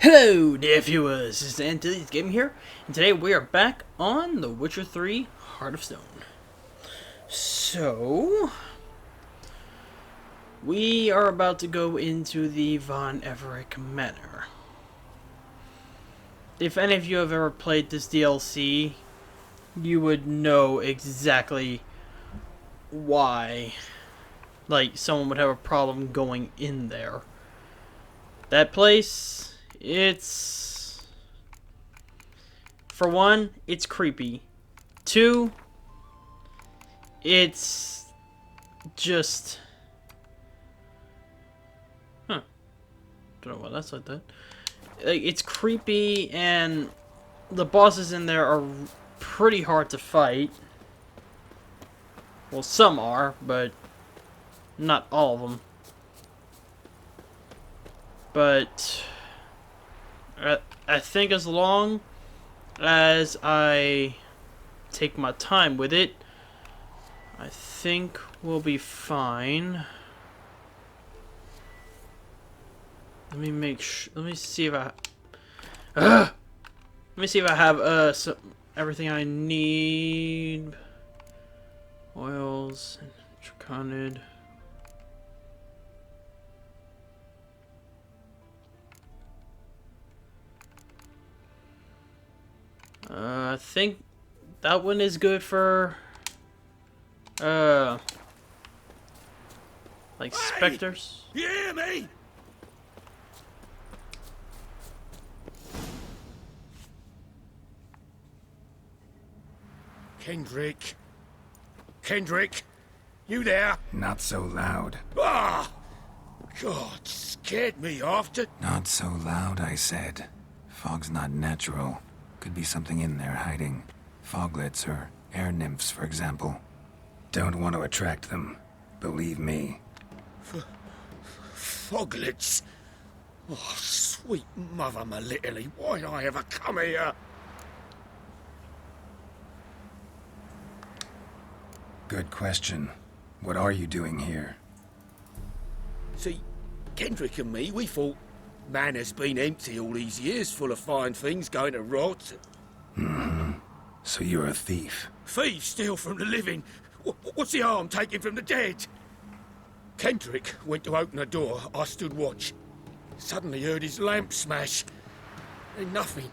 Hello dear viewers, this is Antilles Gaming here, and today we are back on The Witcher 3 Heart of Stone. So, we are about to go into the Von Everec Manor. If any of you have ever played this DLC, you would know exactly why, someone would have a problem going in there. That place, for one, it's creepy. Two, it's just... Don't know why that's like that. It's creepy, and the bosses in there are pretty hard to fight. Well, some are, but not all of them. But I think as long as I take my time with it, I think we'll be fine. Let me see if I let me see if I have everything I need. Oils and Draconid. I think that one is good for like specters. You hear me? Kendrick. Kendrick, you there? Not so loud. Ah! God, scared me after. Not so loud, I said. Fog's not natural. Could be something in there hiding. Foglets or air nymphs, for example. Don't want to attract them. Believe me. Foglets? Oh, sweet mother, my little, why'd I ever come here? Good question. What are you doing here? See, Kendrick and me, we thought Manor's been empty all these years, full of fine things going to rot. So you're a thief? Thieves steal from the living. What's the harm taking from the dead? Kendrick went to open the door. I stood watch. Suddenly heard his lamp smash. Then nothing.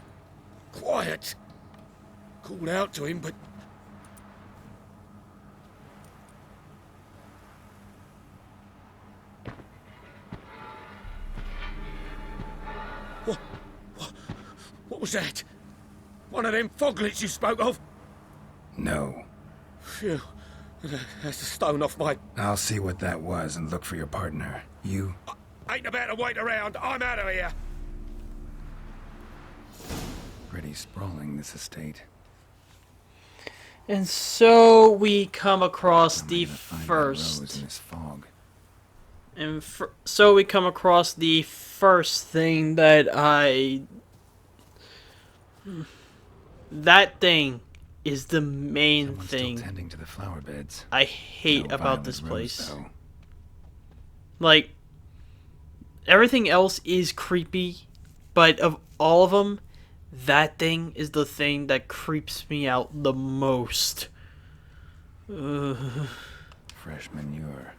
Quiet. Called out to him, but... What was that? One of them foglets you spoke of? No. Phew. That's a stone off my... I'll see what that was and look for your partner. You? Ain't about to wait around. I'm out of here. Pretty sprawling, this estate. And so we come across Am I the gonna find that first... rose in this fog? And so we come across the first thing that that thing is the main Someone's thing still tending to the flower beds. I hate No about violent this rose, place. though. Like, everything else is creepy, but of all of them, that thing is the thing that creeps me out the most. Fresh manure.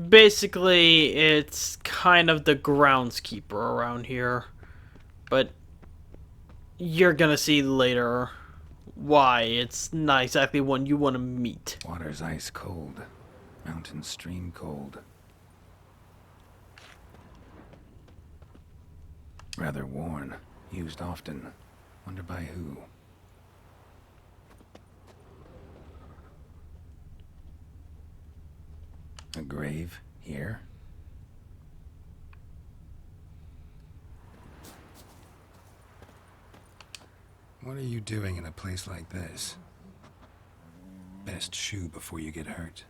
Basically, it's kind of the groundskeeper around here. But you're gonna see later why it's not exactly one you want to meet. Water's ice cold. Mountain stream cold. Rather worn. Used often. Wonder by who. A grave here? What are you doing in a place like this? Best shoe before you get hurt.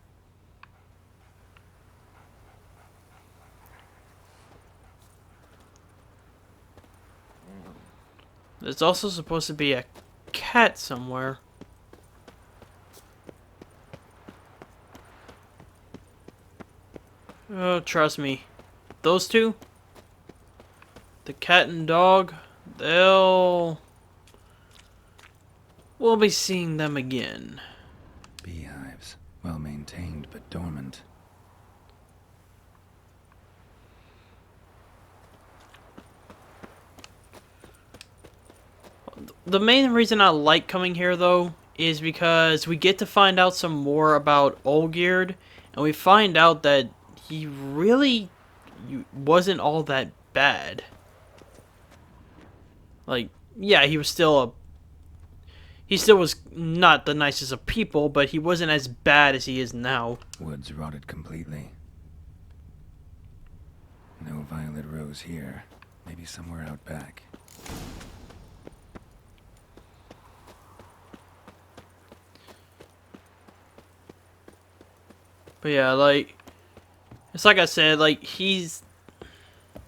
There's also supposed to be a cat somewhere. Oh, trust me. Those two, the cat and dog, we'll be seeing them again. Beehives. Well maintained, but dormant. The main reason I like coming here, though, is because we get to find out some more about Olgierd, and we find out that he really wasn't all that bad. Like, yeah, he still was not the nicest of people, but he wasn't as bad as he is now. Woods rotted completely. No violet rose here. Maybe somewhere out back. But yeah, like, it's like I said, like,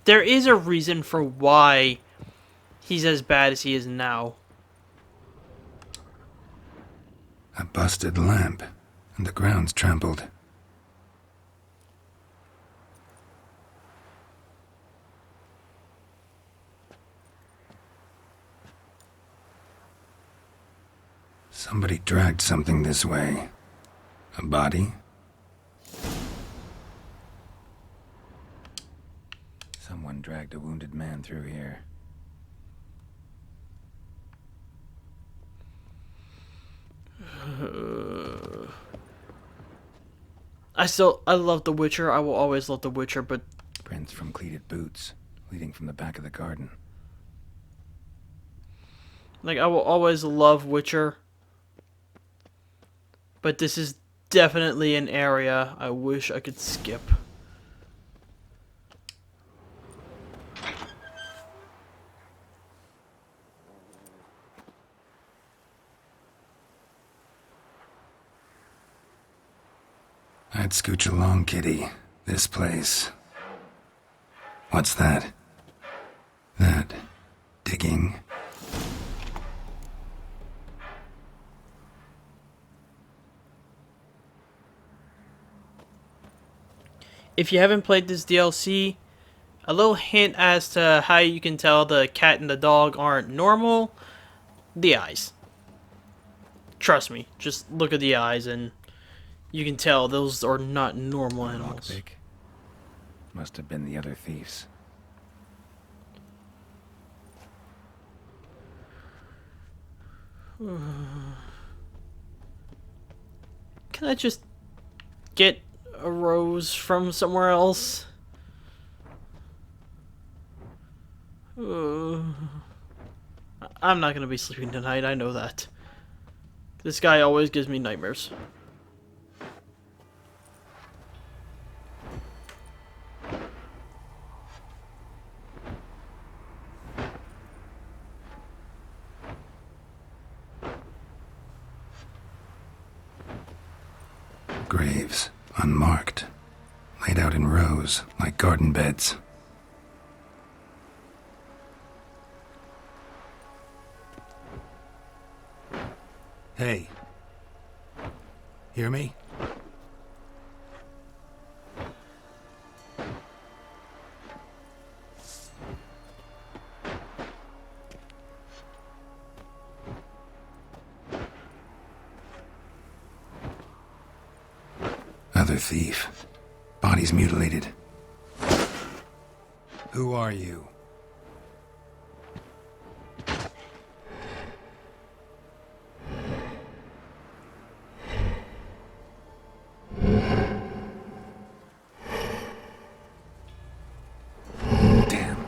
there is a reason for why he's as bad as he is now. A busted lamp, and the ground's trampled. Somebody dragged something this way. A body? Someone dragged a wounded man through here. I love The Witcher. I will always love The Witcher, but Prints from cleated boots, leading from the back of the garden. like I will always love Witcher. But this is definitely an area I wish I could skip. I'd scooch along, kitty. This place. What's that? That. Digging. If you haven't played this DLC, a little hint as to how you can tell the cat and the dog aren't normal. The eyes. Trust me, just look at the eyes and you can tell those are not normal animals. Lockpick. Must have been the other thieves. Can I just get a rose from somewhere else? I'm not gonna be sleeping tonight, I know that. This guy always gives me nightmares. Graves, unmarked. Laid out in rows, like garden beds. Hey. Hear me? Other thief. Body's mutilated. Who are you? Damn.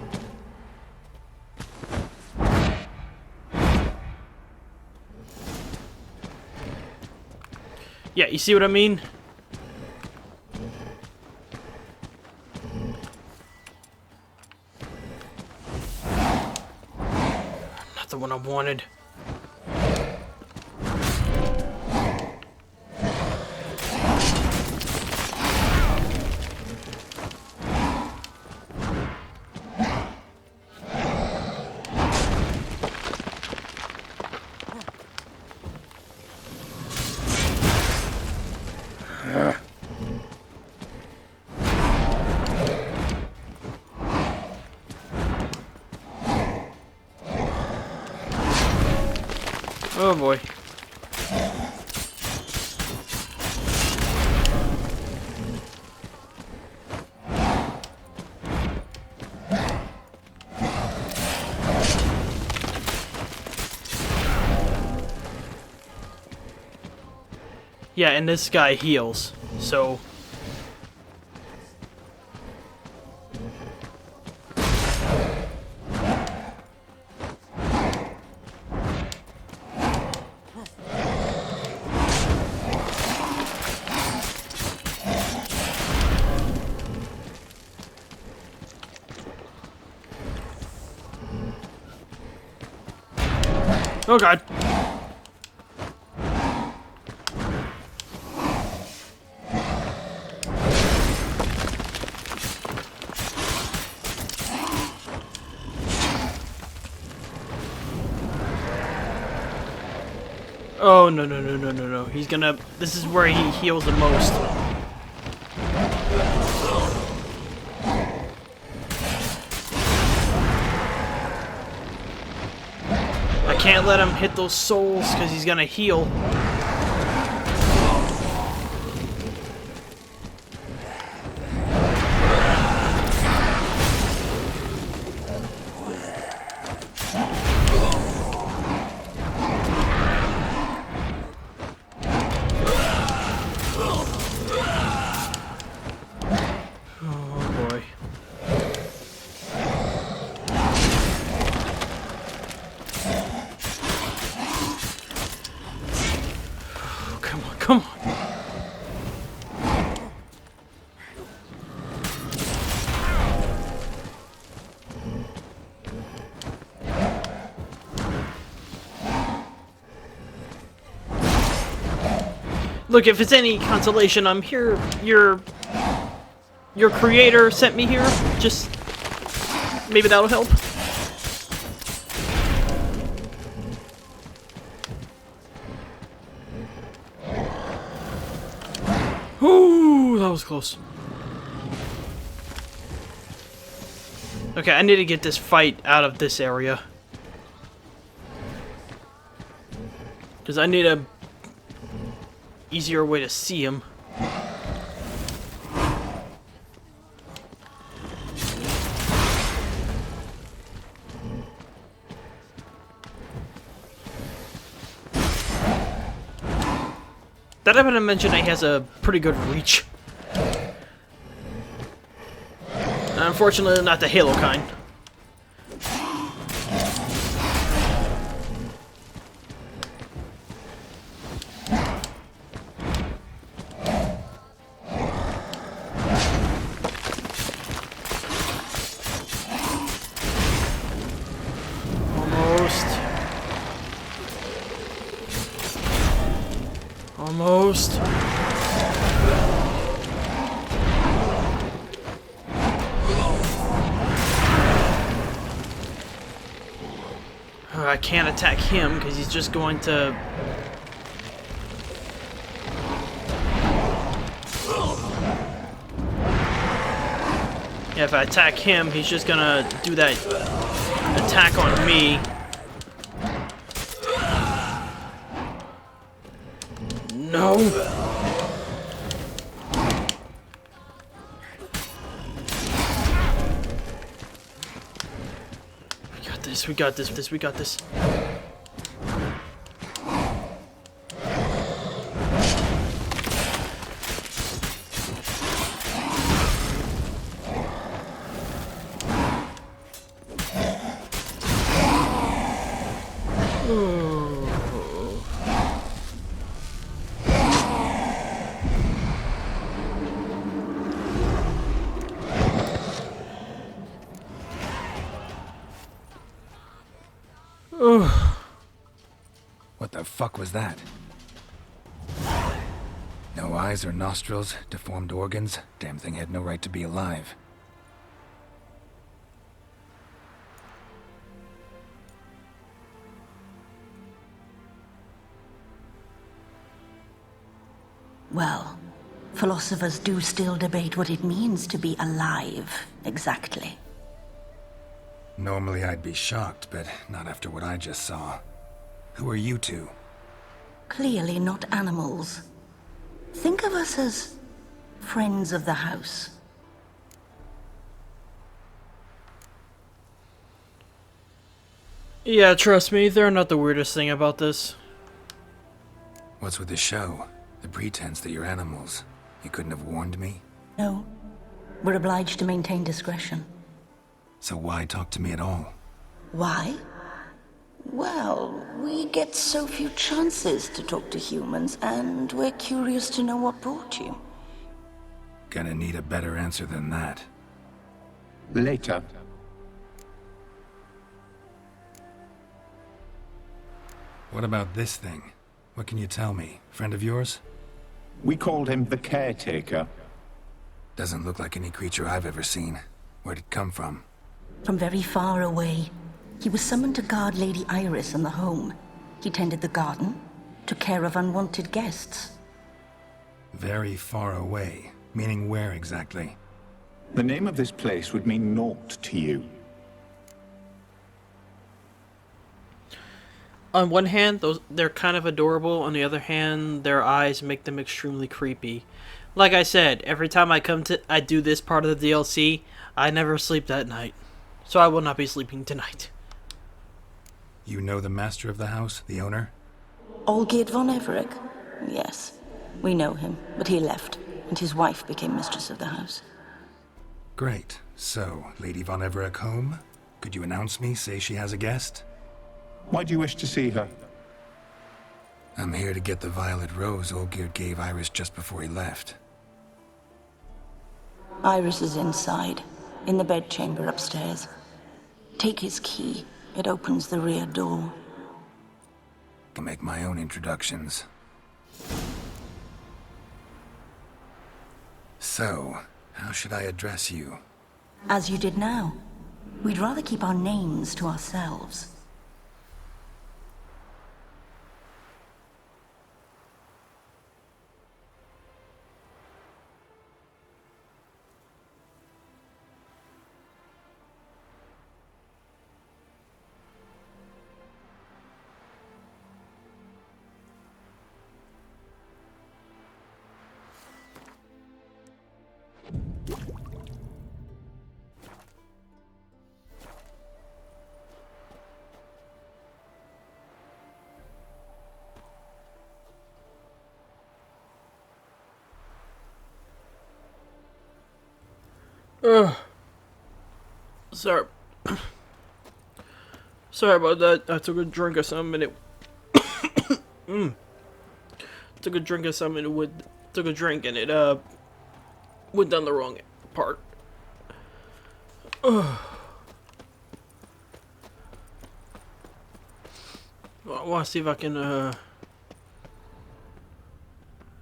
Yeah, you see what I mean? Not the one I wanted. Oh boy. Yeah, and this guy heals, so... Oh god. Oh, no, no, no, no, no, no. He's gonna... This is where he heals the most. I can't let him hit those souls, because he's gonna heal. Oh boy. Oh, come on, come on. Look, if it's any consolation, I'm here. Your creator sent me here. Just maybe that'll help. Ooh, that was close. Okay, I need to get this fight out of this area. Because I need a easier way to see him. Did I happen to mention he has a pretty good reach? Unfortunately, not the Halo kind. Almost. I can't attack him because he's just going to... Yeah, if I attack him, he's just gonna do that attack on me. No! We got this, we got this, we got this. What the fuck was that? No eyes or nostrils, deformed organs. Damn thing had no right to be alive. Well, philosophers do still debate what it means to be alive, exactly. Normally I'd be shocked, but not after what I just saw. Who are you two? Clearly not animals. Think of us as friends of the house. Yeah, trust me, they're not the weirdest thing about this. What's with the show? The pretense that you're animals. You couldn't have warned me? No, we're obliged to maintain discretion. So why talk to me at all? Why? Well, we get so few chances to talk to humans, and we're curious to know what brought you. Gonna need a better answer than that. Later. What about this thing? What can you tell me? Friend of yours? We called him the Caretaker. Doesn't look like any creature I've ever seen. Where'd it come from? From very far away. He was summoned to guard Lady Iris and the home. He tended the garden, took care of unwanted guests. Very far away. Meaning where exactly? The name of this place would mean naught to you. On one hand, they're kind of adorable. On the other hand, their eyes make them extremely creepy. Like I said, every time I do this part of the DLC, I never sleep that night. So I will not be sleeping tonight. You know the master of the house? The owner? Olgierd von Everec? Yes, we know him, but he left, and his wife became mistress of the house. Great. So, Lady von Everec home? Could you announce me, say she has a guest? Why do you wish to see her? I'm here to get the violet rose Olgierd gave Iris just before he left. Iris is inside, in the bedchamber upstairs. Take his key. It opens the rear door. Can make my own introductions. So, how should I address you? As you did now. We'd rather keep our names to ourselves. Sorry. Sorry about that. I took a drink of something and it... Took a drink of something and took a drink and it, went down the wrong part. I want to see if I can,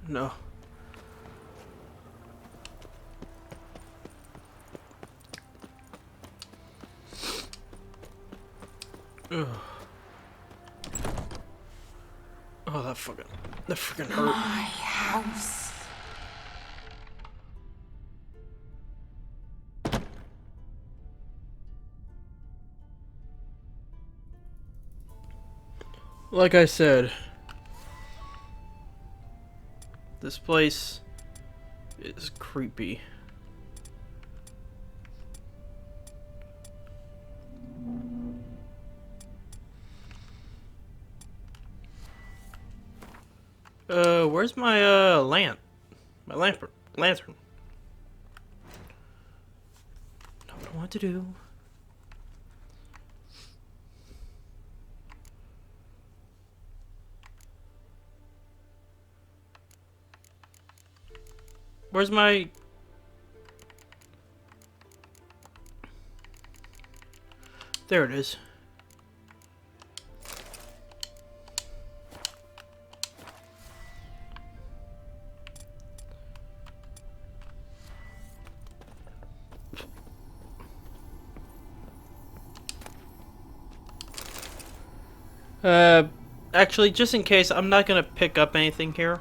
no. Ugh. Oh, that freaking hurt. My house. Like I said, this place is creepy. Where's my lamp? My lantern. Know what I want to do. Where's my... There it is. Actually, just in case, I'm not gonna pick up anything here.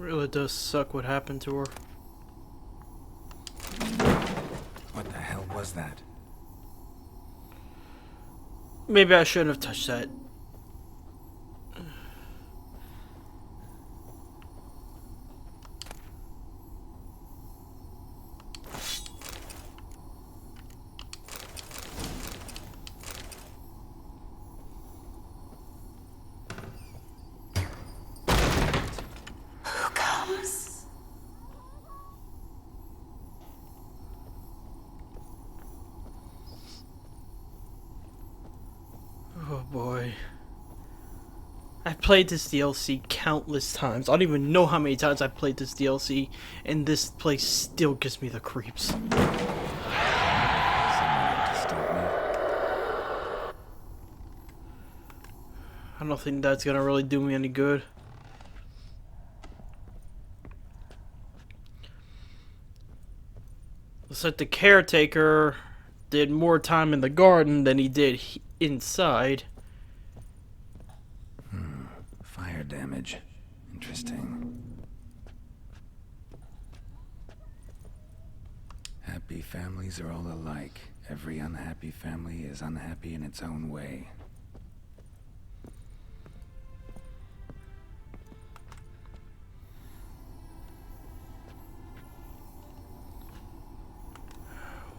Really does suck what happened to her. What the hell was that? Maybe I shouldn't have touched that. Who comes? Oh boy. I've played this DLC countless times. I don't even know how many times I've played this DLC, and this place still gives me the creeps. Someone to stop me. I don't think that's gonna really do me any good. Looks like the caretaker did more time in the garden than he did inside. Fire damage. Interesting. Happy families are all alike. Every unhappy family is unhappy in its own way.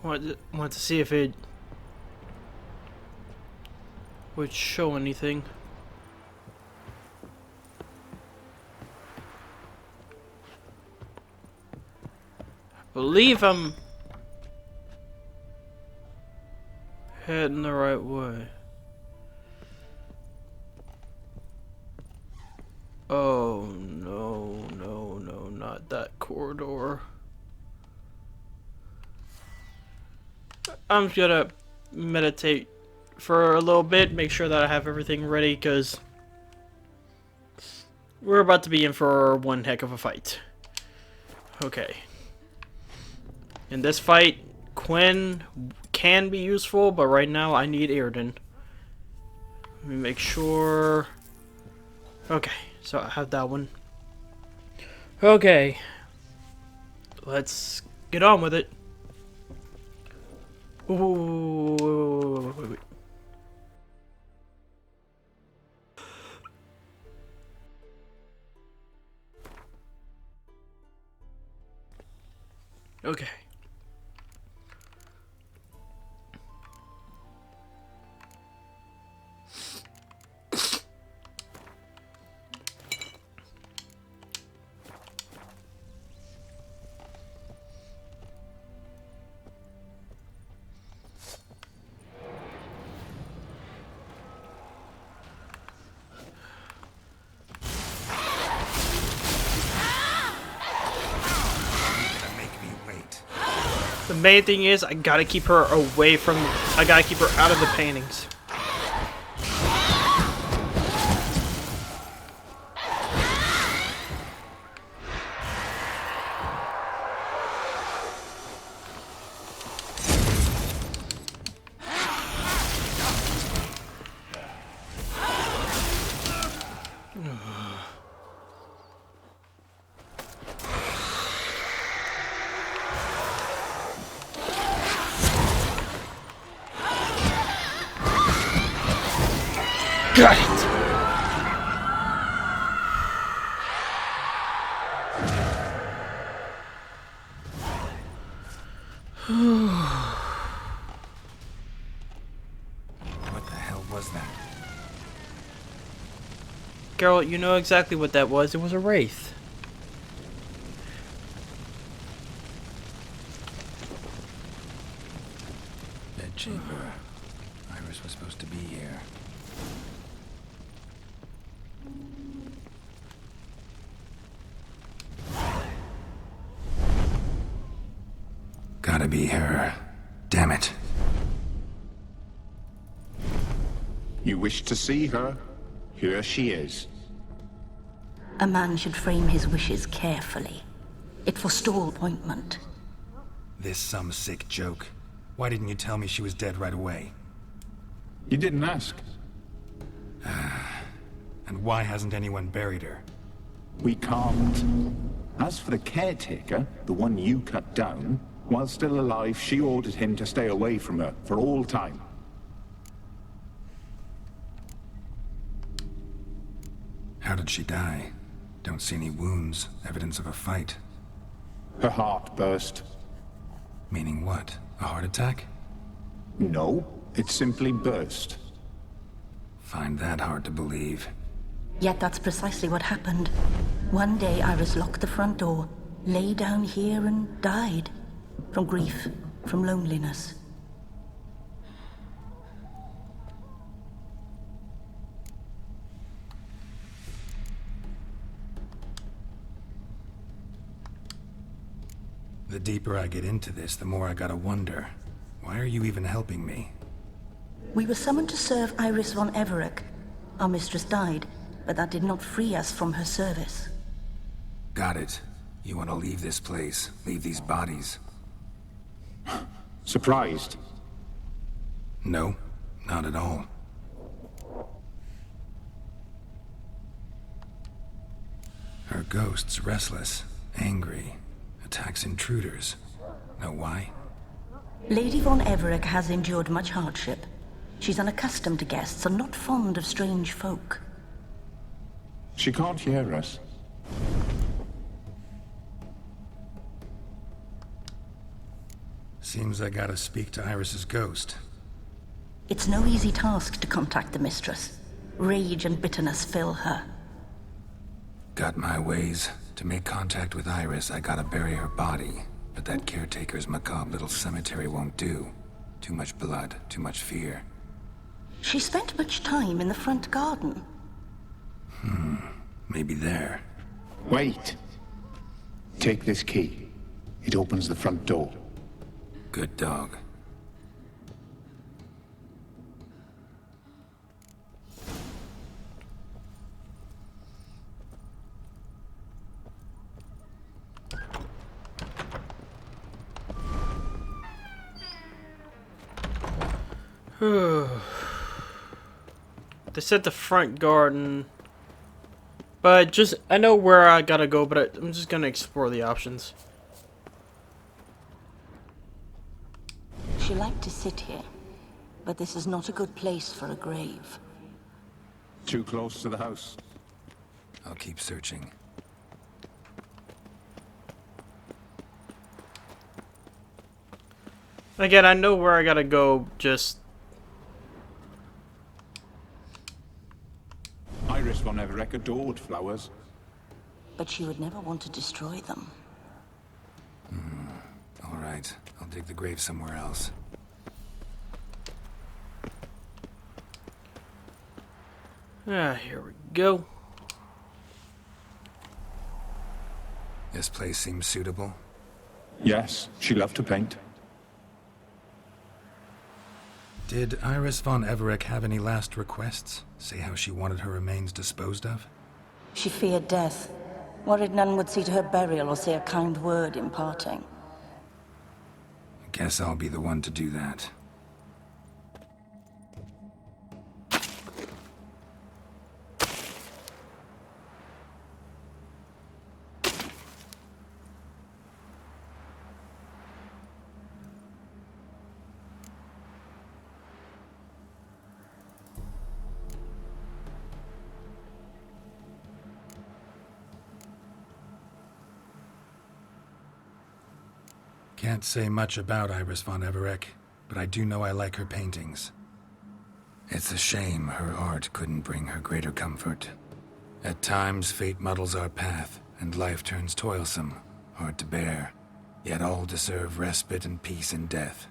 Want to see if it would show anything. I believe I'm heading the right way. Oh no, no, no, not that corridor. I'm just gonna meditate for a little bit, make sure that I have everything ready, because we're about to be in for one heck of a fight. Okay. In this fight, Quinn can be useful, but right now I need Airden. Let me make sure. Okay, so I have that one. Okay. Let's get on with it. Ooh, wait. Okay. The main thing is I gotta keep her away from. I gotta keep her out of the paintings. Got it! What the hell was that? Geralt, you know exactly what that was. It was a wraith. Bed chamber. Iris was supposed to be here. Gotta be her. Damn it. You wish to see her? Here she is. A man should frame his wishes carefully. It forestall appointment. This some sick joke. Why didn't you tell me she was dead right away? You didn't ask. And why hasn't anyone buried her? We can't. As for the caretaker, the one you cut down, while still alive, she ordered him to stay away from her for all time. How did she die? Don't see any wounds, evidence of a fight. Her heart burst. Meaning what? A heart attack? No, it simply burst. Find that hard to believe. Yet that's precisely what happened. One day Iris locked the front door, lay down here and died. From grief, from loneliness. The deeper I get into this, the more I gotta wonder. Why are you even helping me? We were summoned to serve Iris von Everec. Our mistress died, but that did not free us from her service. Got it. You want to leave this place, leave these bodies. Surprised? No, not at all. Her ghost's restless, angry, attacks intruders. Know why? Lady von Everec has endured much hardship. She's unaccustomed to guests and not fond of strange folk. She can't hear us. Seems I gotta speak to Iris's ghost. It's no easy task to contact the mistress. Rage and bitterness fill her. Got my ways. To make contact with Iris, I gotta bury her body. But that caretaker's macabre little cemetery won't do. Too much blood, too much fear. She spent much time in the front garden. Maybe there. Wait. Take this key. It opens the front door. Good dog. They said the front garden, but I know where I gotta go, but I'm just gonna explore the options. She liked to sit here, but this is not a good place for a grave. Too close to the house. I'll keep searching. Again, I know where I gotta go, just... Iris von Everec adored flowers. But she would never want to destroy them. All right, I'll dig the grave somewhere else. Here we go. This place seems suitable. Yes, she loved to paint. Did Iris von Everec have any last requests? Say how she wanted her remains disposed of? She feared death, worried none would see to her burial or say a kind word in parting. Guess I'll be the one to do that. Can't say much about Iris von Everec, but I do know I like her paintings. It's a shame her art couldn't bring her greater comfort. At times, fate muddles our path, and life turns toilsome, hard to bear. Yet all deserve respite and peace in death.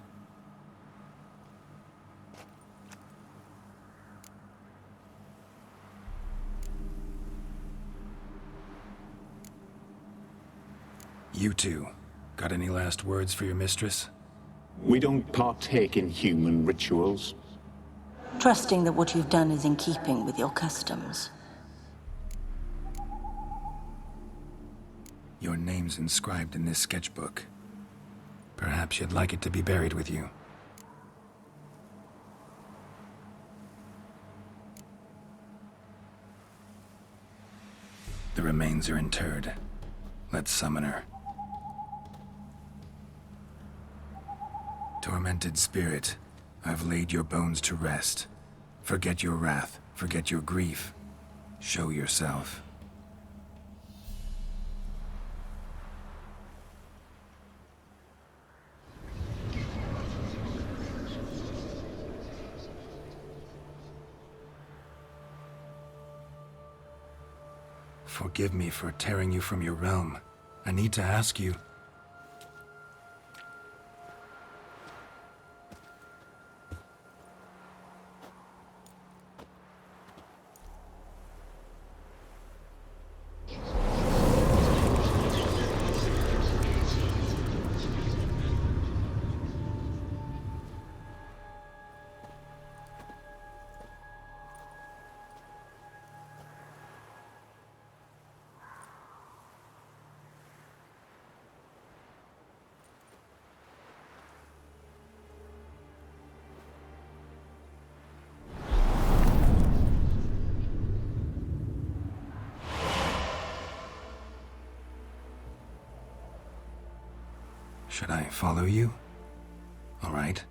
You two. Got any last words for your mistress? We don't partake in human rituals. Trusting that what you've done is in keeping with your customs. Your name's inscribed in this sketchbook. Perhaps you'd like it to be buried with you. The remains are interred. Let's summon her. Tormented spirit, I've laid your bones to rest. Forget your wrath, forget your grief. Show yourself. Forgive me for tearing you from your realm. I need to ask you... Should I follow you? All right.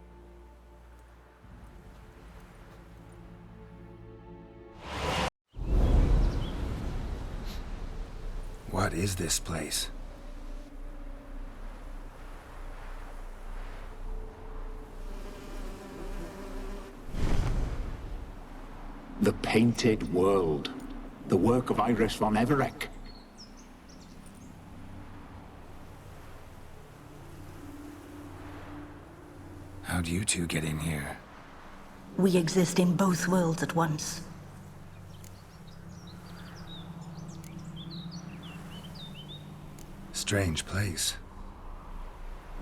What is this place? The Painted World. The work of Iris von Everec. How'd you two get in here? We exist in both worlds at once. Strange place.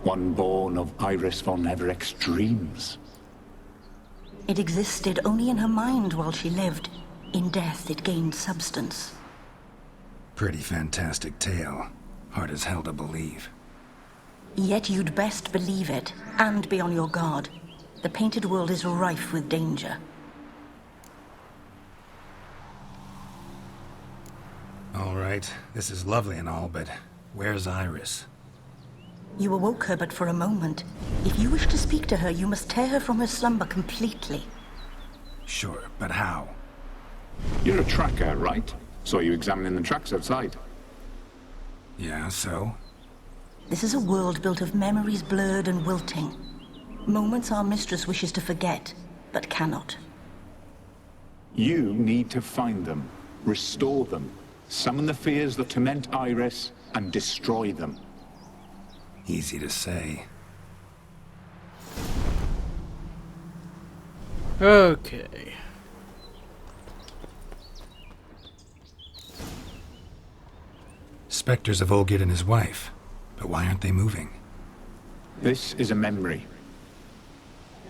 One born of Iris von Everec's dreams. It existed only in her mind while she lived. In death, it gained substance. Pretty fantastic tale. Hard as hell to believe. Yet you'd best believe it, and be on your guard. The Painted World is rife with danger. All right, this is lovely and all, but where's Iris? You awoke her but for a moment. If you wish to speak to her, you must tear her from her slumber completely. Sure, but how? You're a tracker, right? Saw you examining the tracks outside. Yeah, so? This is a world built of memories blurred and wilting. Moments our mistress wishes to forget, but cannot. You need to find them, restore them, summon the fears that torment Iris, and destroy them. Easy to say. Okay. Spectres of Olgid and his wife. But why aren't they moving? This is a memory.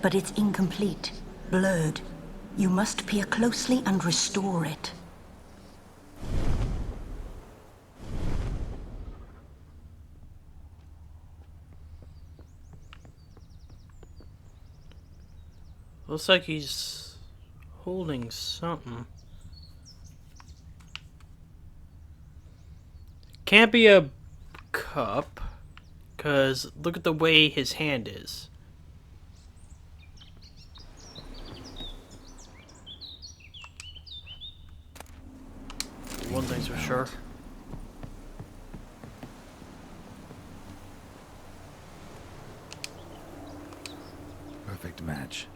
But it's incomplete, blurred. You must peer closely and restore it. Looks like he's holding something. Can't be a cup, because look at the way his hand is. One thing's for sure. Perfect match.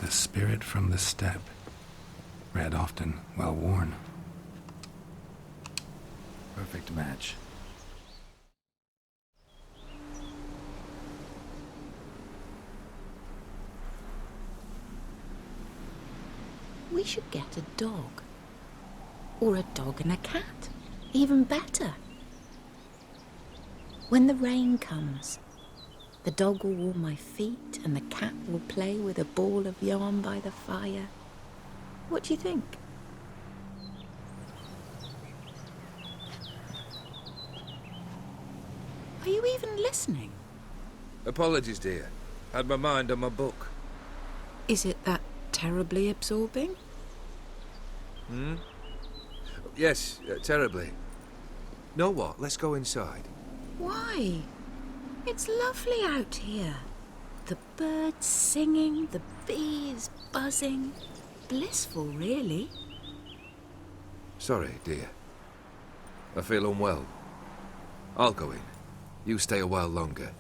The spirit from the steppe. Read often, well worn. Perfect match. We should get a dog. Or a dog and a cat. Even better. When the rain comes, the dog will warm my feet and the cat will play with a ball of yarn by the fire. What do you think? Are you even listening? Apologies, dear. Had my mind on my book. Is it that terribly absorbing? Yes, terribly. Know what? Let's go inside. Why? It's lovely out here. The birds singing, the bees buzzing. Blissful, really. Sorry, dear. I feel unwell. I'll go in. You stay a while longer.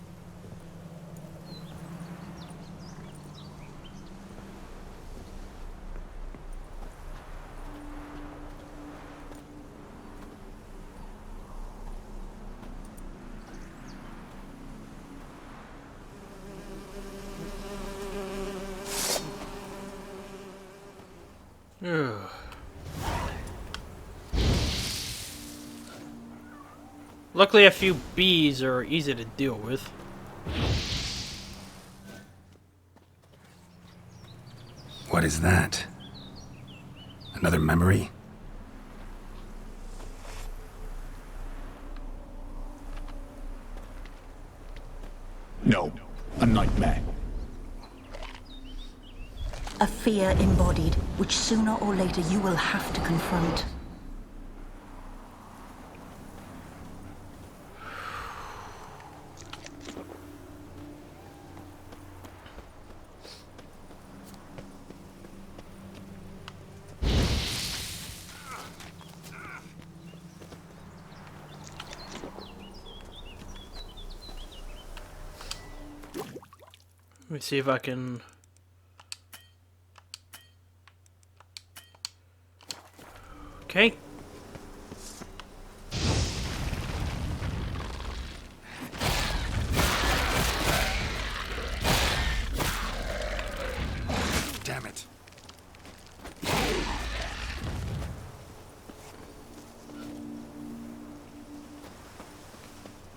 Ugh. Luckily, a few bees are easy to deal with. What is that? Another memory? No, a nightmare. A fear embodied, which sooner or later you will have to confront. Let me see if I can... Okay. Damn it.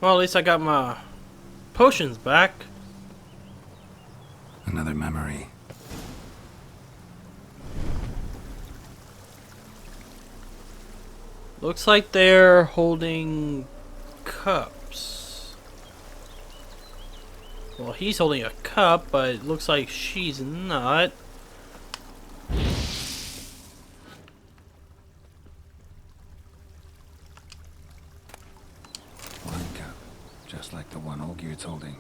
Well, at least I got my potions back. Another memory. Looks like they're holding cups. Well, he's holding a cup, but it looks like she's not. One cup, just like the one Olgerd's holding.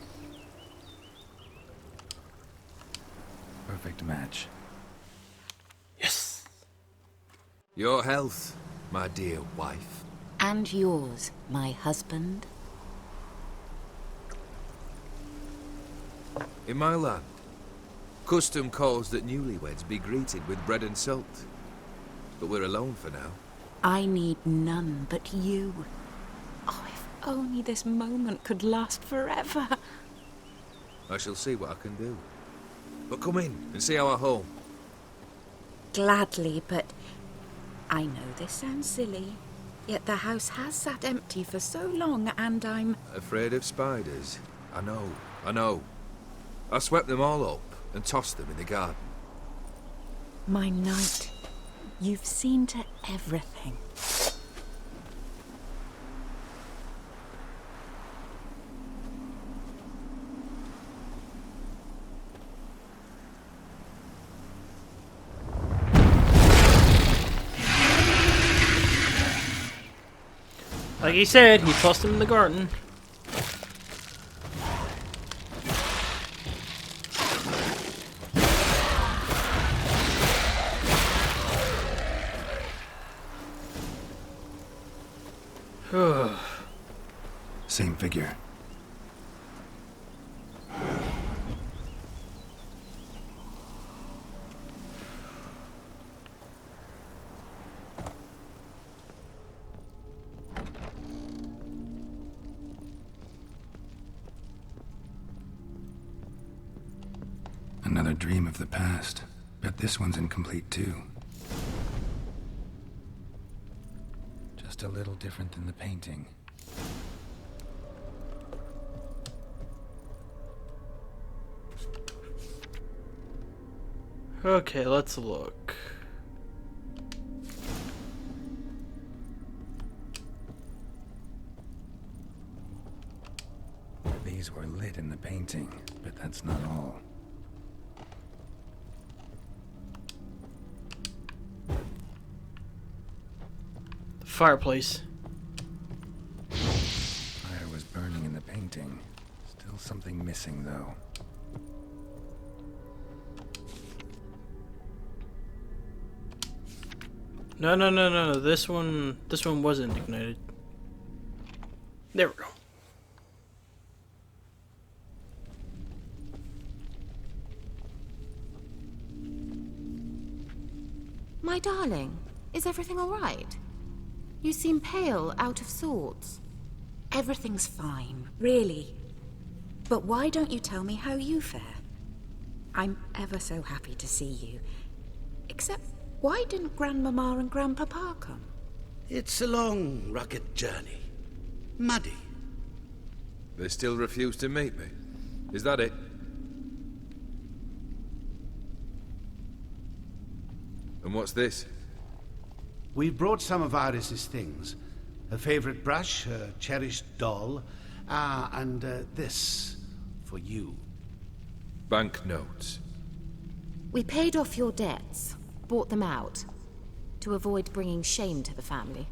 Perfect match. Yes! Your health, my dear wife. And yours, my husband. In my land, custom calls that newlyweds be greeted with bread and salt. But we're alone for now. I need none but you. Oh, if only this moment could last forever. I shall see what I can do. But come in and see our home. Gladly, but I know this sounds silly, yet the house has sat empty for so long, and I'm... Afraid of spiders? I know. I swept them all up and tossed them in the garden. My knight, you've seen to everything. Like he said, he tossed him in the garden. Same figure. Another dream of the past. Bet this one's incomplete too. Just a little different than the painting. Okay, let's look. These were lit in the painting, but that's not all. fireplace. Fire was burning in the painting. Still something missing, though. No. This one wasn't ignited. There we go. My darling, is everything all right? You seem pale, out of sorts. Everything's fine, really. But why don't you tell me how you fare? I'm ever so happy to see you. Except, why didn't Grandmama and Grandpapa come? It's a long, rugged journey. Muddy. They still refuse to meet me. Is that it? And what's this? We've brought some of Iris's things. Her favorite brush, her cherished doll, and this for you. Banknotes. We paid off your debts, bought them out, to avoid bringing shame to the family.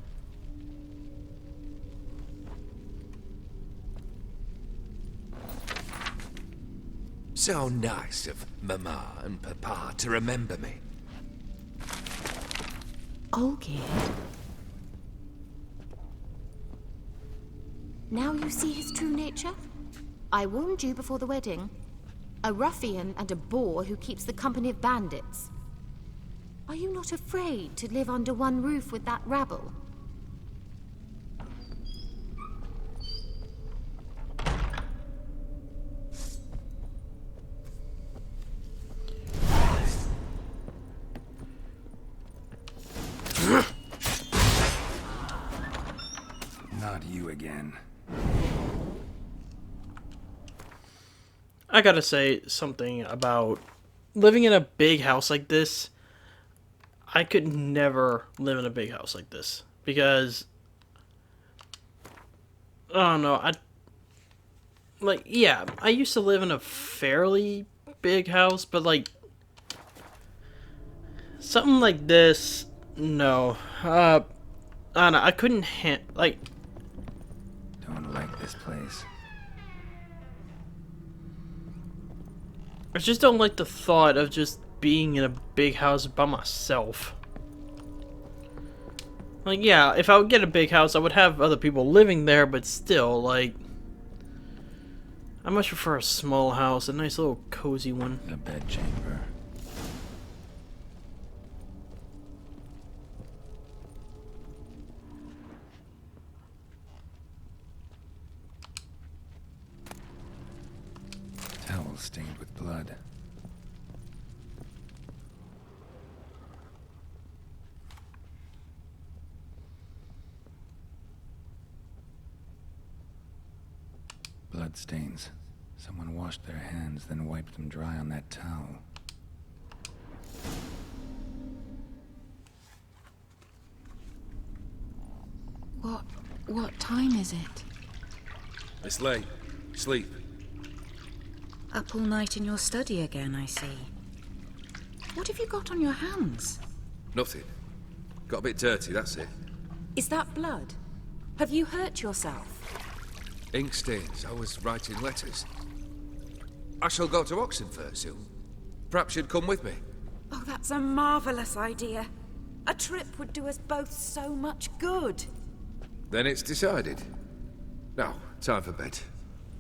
So nice of Mama and Papa to remember me. Olgierd. Now you see his true nature? I warned you before the wedding. A ruffian and a boor who keeps the company of bandits. Are you not afraid to live under one roof with that rabble? Not you again. I gotta say something about living in a big house like this. I could never live in a big house like this because I don't know. I used to live in a fairly big house, but like something like this, no. I don't know. I couldn't Don't like this place. I just don't like the thought of just being in a big house by myself. Like, yeah, if I would get a big house, I would have other people living there, but still, like, I much prefer a small house, a nice little cozy one. The bedchamber. Towel stained with blood. Blood stains. Someone washed their hands, then wiped them dry on that towel. What time is it? It's late. Sleep. Up all night in your study again, I see. What have you got on your hands? Nothing. Got a bit dirty, that's it. Is that blood? Have you hurt yourself? Ink stains. I was writing letters. I shall go to Oxenfurt soon. Perhaps you'd come with me. Oh, that's a marvelous idea. A trip would do us both so much good. Then it's decided. Now, time for bed.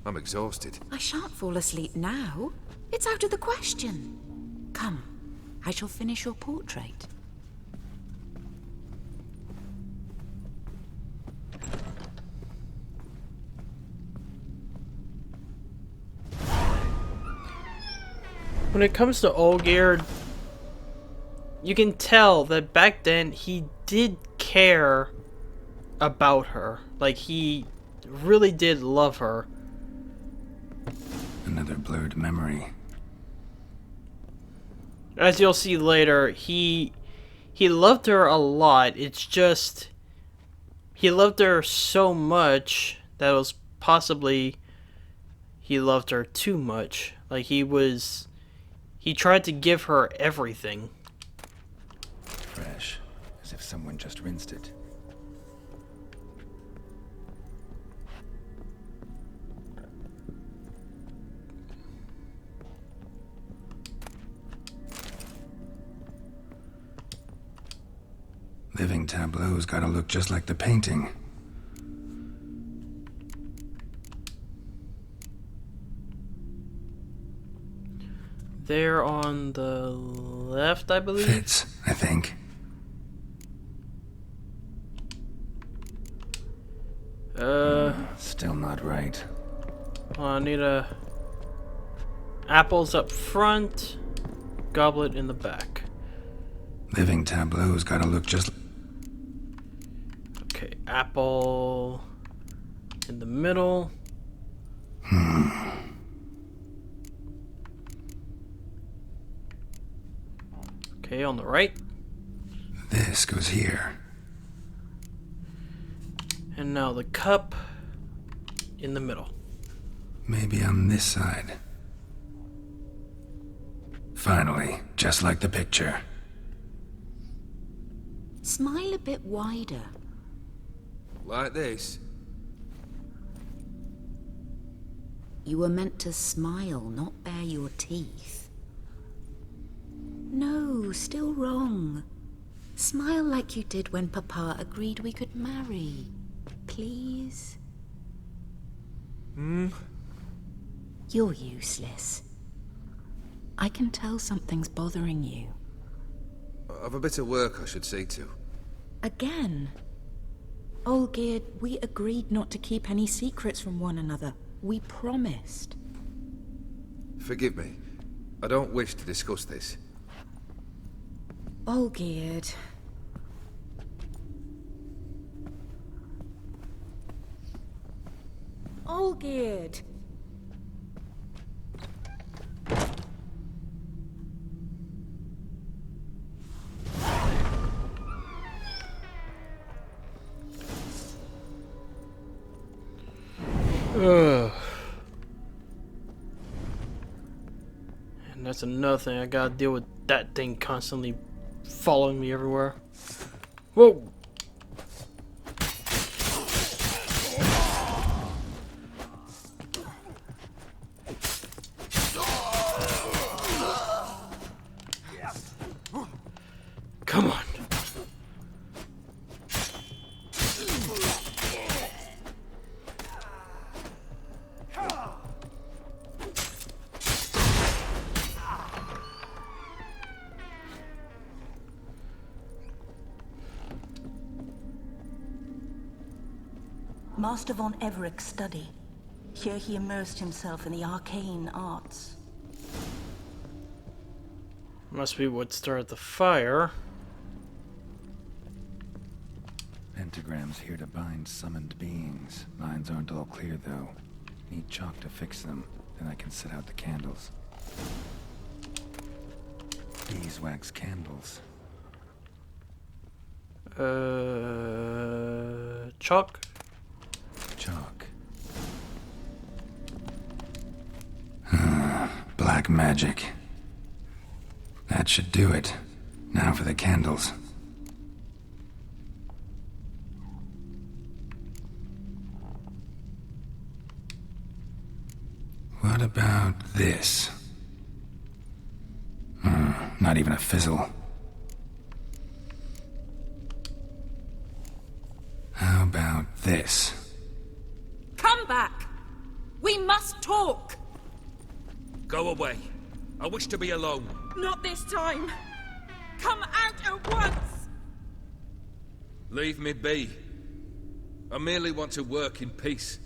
I'm exhausted. I shan't fall asleep now. It's out of the question. Come, I shall finish your portrait. When it comes to Olgierd, you can tell that back then he did care about her. Like, he really did love her. Another blurred memory. As you'll see later, he loved her a lot. It's just he loved her so much that it was possibly he loved her too much. Like, he tried to give her everything. Fresh, as if someone just rinsed it. Living tableau's gotta look just like the painting. They're on the left, I believe. Fits, I think. Still not right. I need apples up front, goblet in the back. Living tableau's gotta look just... Okay, apple in the middle. Okay, on the right. This goes here. And now the cup in the middle. Maybe on this side. Finally, just like the picture. Smile a bit wider. Like this? You were meant to smile, not bare your teeth. No, still wrong. Smile like you did when Papa agreed we could marry. Please? You're useless. I can tell something's bothering you. I've a bit of work I should see to. Again? Olgierd, we agreed not to keep any secrets from one another. We promised. Forgive me. I don't wish to discuss this. Olgierd. Olgierd! Ugh. And that's another thing. I gotta deal with that thing constantly following me everywhere. Whoa! Come on. Master von Everek's study. Here he immersed himself in the arcane arts. Must be what started the fire. Pentagrams here to bind summoned beings. Lines aren't all clear, though. Need chalk to fix them, then I can set out the candles. Beeswax candles. Chalk? Chalk. Black magic. That should do it. Now for the candles. What about this? Not even a fizzle. How about this? Come back! We must talk! Go away. I wish to be alone. Not this time! Come out at once! Leave me be. I merely want to work in peace.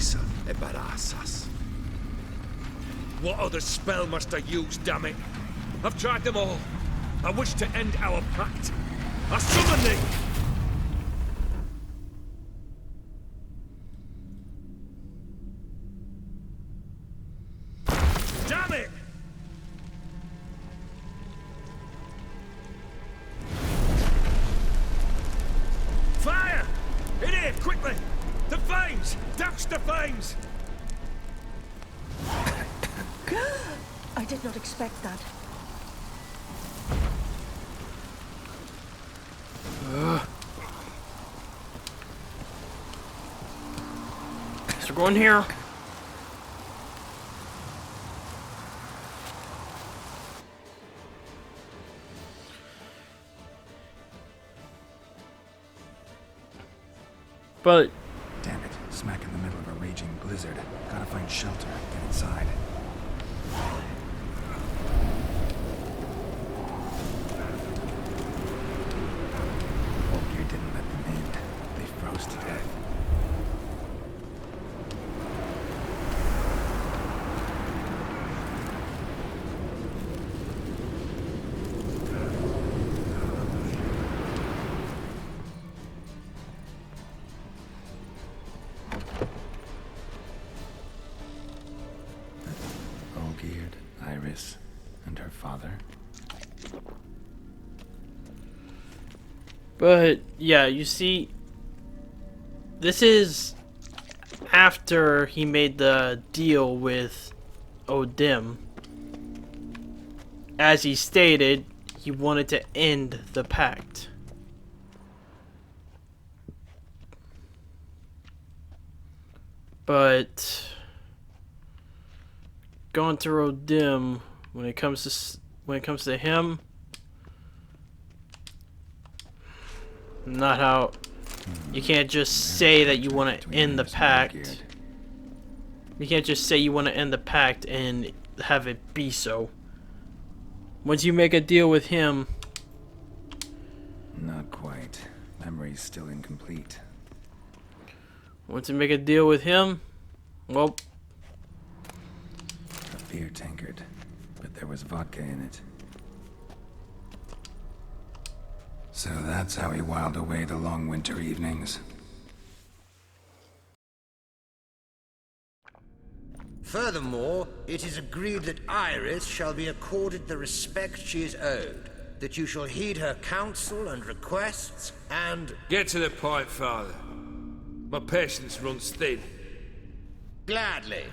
Elixir embarazas. What other spell must I use, damn it? I've tried them all. I wish to end our pact. I summon thee! Damn it! Fire! In here, quickly! The flames! Douse the flames! I did not expect that. So go in here. But Damn it, smack in the middle of a raging blizzard. Gotta find shelter, get inside. Olgierd didn't let them in. They froze to death. Olgierd, Iris, and her father. But yeah, you see, this is after he made the deal with O'Dim. As he stated, he wanted to end the pact. But going through O'Dim, when it comes to him, not how. You can't just say that you want to end the pact. You can't just say you want to end the pact and have it be so. Once you make a deal with him, Not quite. Memory's still incomplete. once you make a deal with him, well, A beer tankard, but there was vodka in it. So that's how he whiled away the long winter evenings. Furthermore, it is agreed that Iris shall be accorded the respect she is owed, that you shall heed her counsel and requests, and... Get to the point, Father. My patience runs thin. Gladly.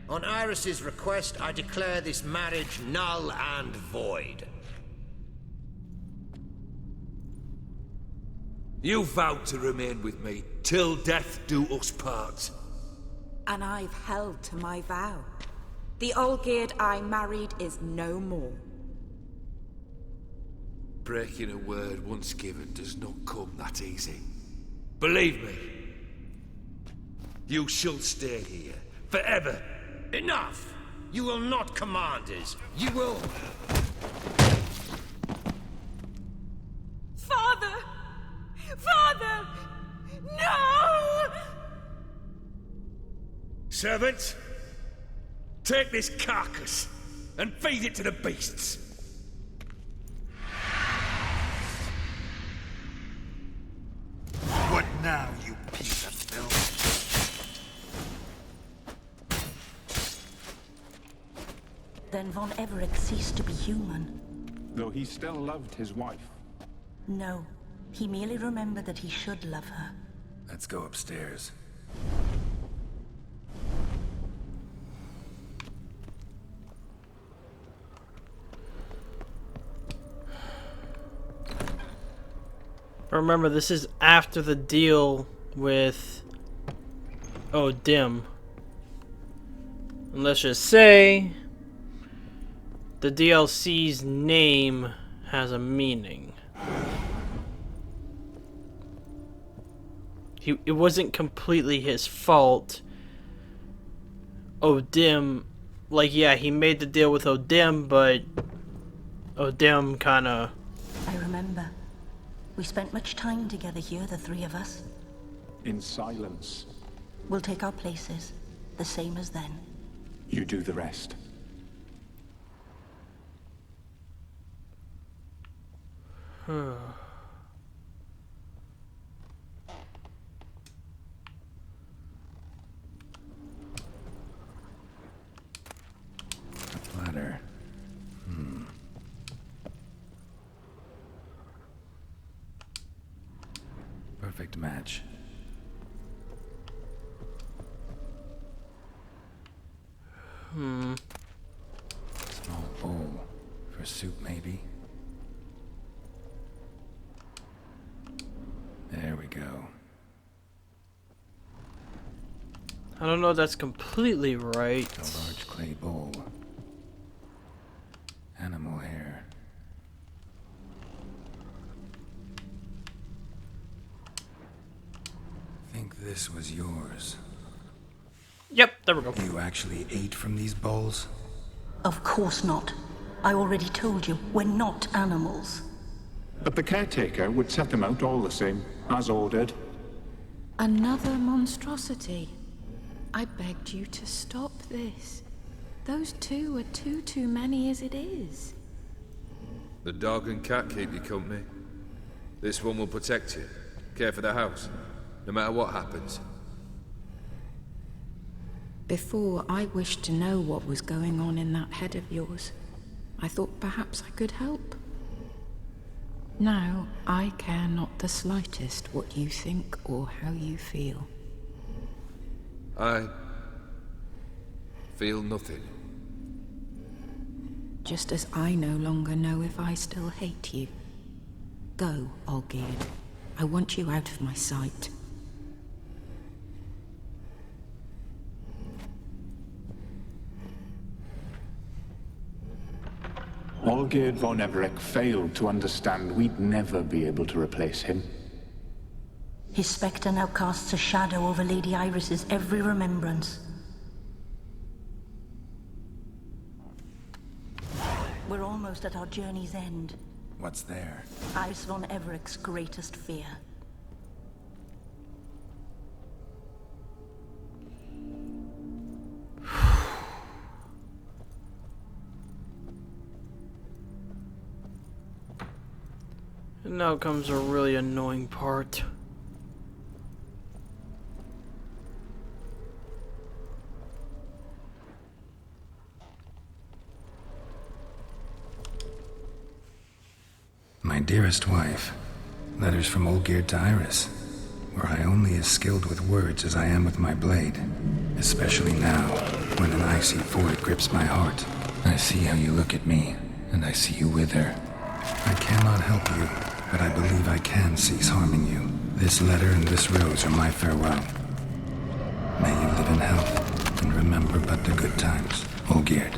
On Iris's request, I declare this marriage null and void. You vowed to remain with me till death do us part. And I've held to my vow. The Olgierd I married is no more. Breaking a word once given does not come that easy. Believe me. You shall stay here forever. Enough! You will not command us. You will... Father! Father! No! Servants, take this carcass and feed it to the beasts. What now, you piece of filth? Then Von Everett ceased to be human. Though he still loved his wife. No, he merely remembered that he should love her. Let's go upstairs. remember this is after the deal with O'Dim. And let's just say the DLC's name has a meaning. It wasn't completely his fault. O'Dim, like, yeah, he made the deal with O'Dim, but O'Dim kinda... I remember. We spent much time together here, the three of us. In silence. We'll take our places. the same as then. You do the rest. A ladder. Perfect match. Small bowl. For soup, maybe? There we go. I don't know if that's completely right. A large clay bowl. Animal hair. Think this was yours. Yep, there we go. You actually ate from these bowls? Of course not. I already told you, we're not animals. But the caretaker would set them out all the same, as ordered. Another monstrosity. I begged you to stop this. Those two are too many as it is. The dog and cat keep you company. This one will protect you, care for the house, no matter what happens. Before, I wished to know what was going on in that head of yours. I thought perhaps I could help. Now, I care not the slightest what you think or how you feel. I feel nothing. Just as I no longer know if I still hate you. Go, Olgierd. I want you out of my sight. Olgierd von Everec failed to understand we'd never be able to replace him. His spectre now casts a shadow over Lady Iris's every remembrance. We're almost at our journey's end. What's there? Iris von Everec's greatest fear. And now comes a really annoying part. My dearest wife. Letters from Olgierd to Iris. Were I only as skilled with words as I am with my blade. Especially now, when an icy void grips my heart. I see how you look at me, and I see you wither. I cannot help you, but I believe I can cease harming you. This letter and this rose are my farewell. May you live in health, and remember but the good times. Olgierd.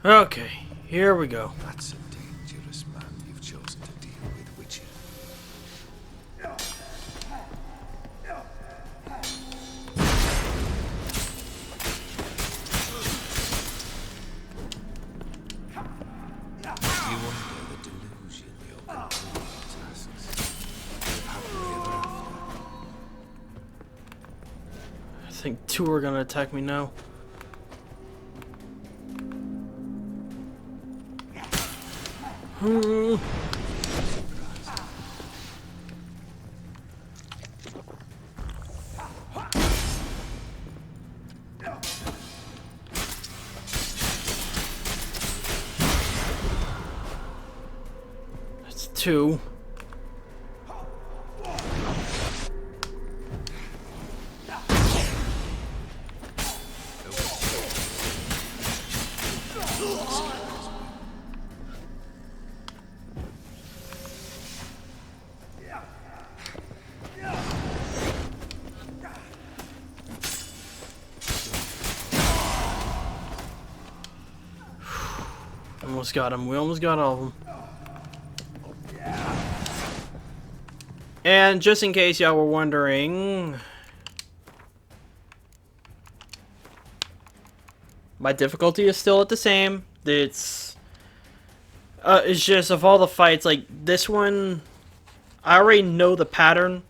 Okay, here we go. That's a dangerous man you've chosen to deal with, Witcher. You wonder the delusion your companions asks. Live happily ever after. I think two are gonna attack me now. That's two. Almost got him. We almost got all of them. And just in case y'all were wondering, my difficulty is still at the same. It's just of all the fights, like this one, I already know the pattern,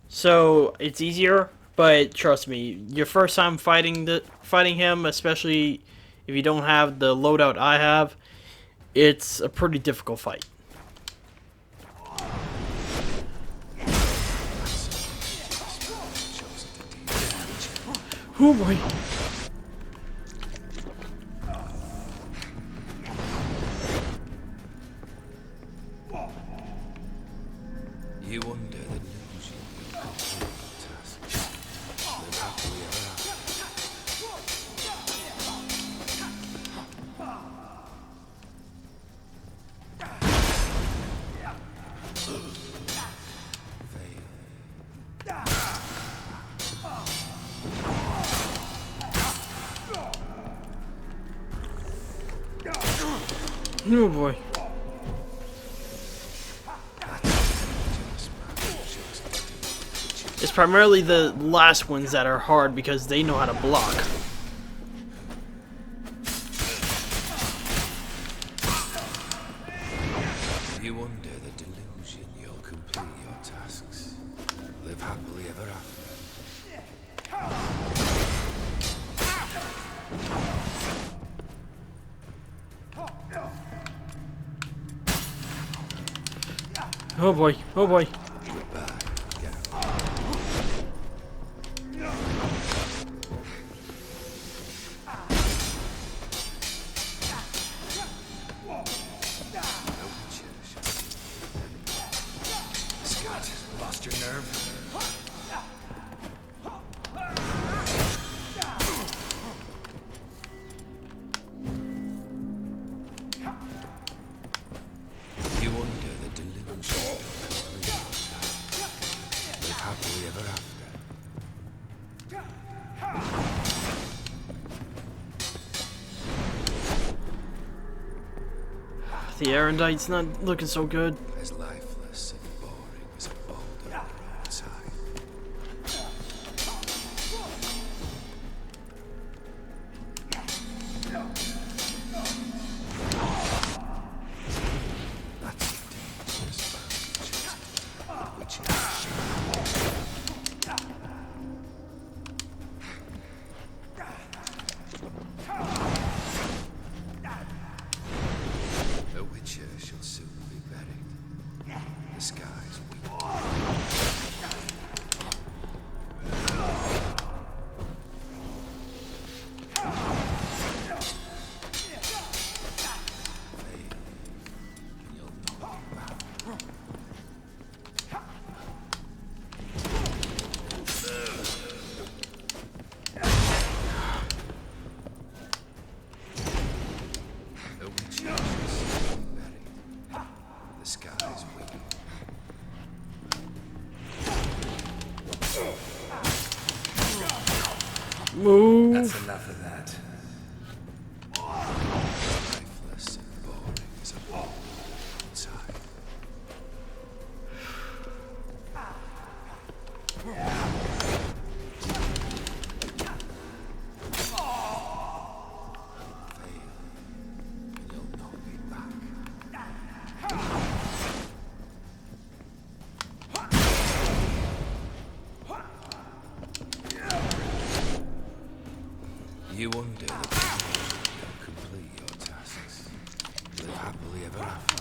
so it's easier. But trust me, your first time fighting him, especially if you don't have the loadout I have, it's a pretty difficult fight. Oh boy. You wonder the news you task. Live happily ever after. Oh boy. It's primarily the last ones that are hard because they know how to block. You wonder the delusion you'll complete your tasks. Live happily ever after. Oh boy, oh boy. Scott, lost your nerve? You wonder the delusion. Live happily ever after. The Erendite's not looking so good. As lifeless and boring as a boulder on the roadside. That's the dangerous mountains, which is the Witcher shall soon be buried. The skies weep. You'll not be back. The Witcher shall soon be buried. The skies weep. Move. That's enough of that. Lifeless and boring as a boulder outside. Fail, and you'll not be back. You wonder the delusion you'll complete your tasks. Live happily ever after.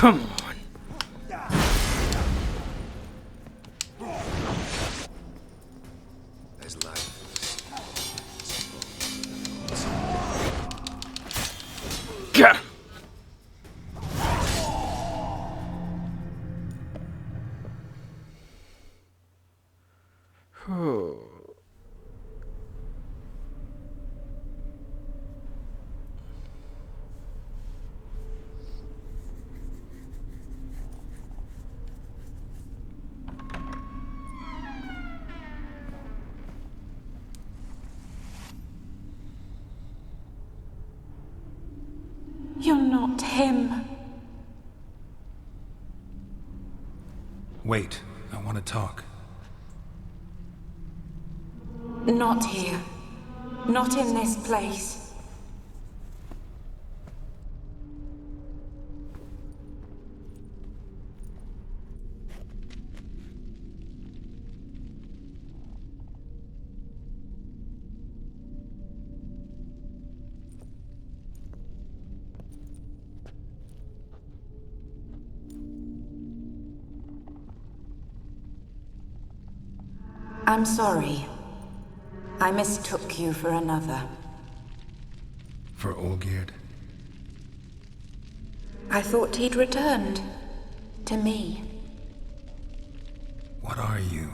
Come on. There's life. Gah! You're not him. Wait, I want to talk. Not here. Not in this place. I'm sorry. I mistook you for another. For Olgierd? I thought he'd returned. To me. What are you?